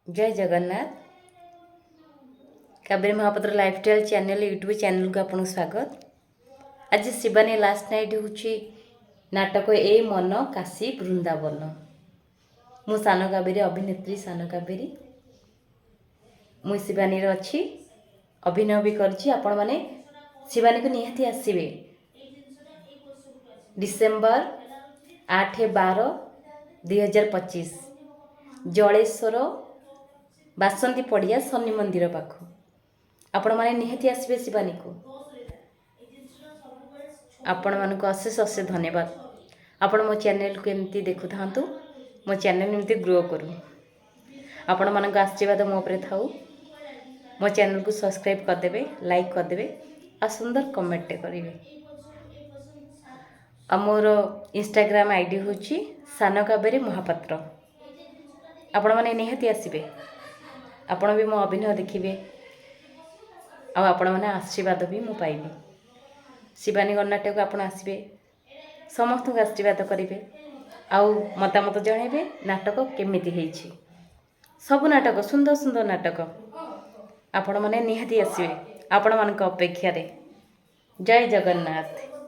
जय Jagannath. Kaveri Mahapatra lifestyle channel YouTube channel को आपको स्वागत। आज शिवानी लास्ट नाइट हूँ नाटक ए मन काशी वृंदावन। मु सान कावेरी अभिनेत्री सान कावेरी मु शिवानी अच्छी अभिनय भी करछि। आपण माने शिवानी को निहाती आसबे डिसेम्बर 8/12/2025 जलेश्वर बासंती पड़िया शनि मंदिर पाख आपण माने निहाती आसबे। शिवानी को आपण मानक अशेष अशेष धन्यवाद। आपण मो चैनल को एमती देखु थांतु, मो चैनल एमती ग्रो करू। आपण मानक आशीर्वाद मो उपरे थाउ। मो चैनल को सब्सक्राइब कर देबे, लाइक कर देबे आ सुंदर कमेंट करेंगे। मोर इंस्टाग्राम आईडी हूँ सान कावेरी महापात्र। आपण माने निहाती आसबे, आपण भी मो अभिनय देखिए आपण माने आशीर्वाद भी मु पाइबे। शिवानी नाटक आपण आसबे, समस्त आशीर्वाद करेंगे आउ मतामत जणेबे नाटक केमिति हेछि। सब नाटक सुंदर सुंदर नाटक आपण माने निहाती आसबे। आपण मानक अपेक्षा रे। जय जगन्नाथ।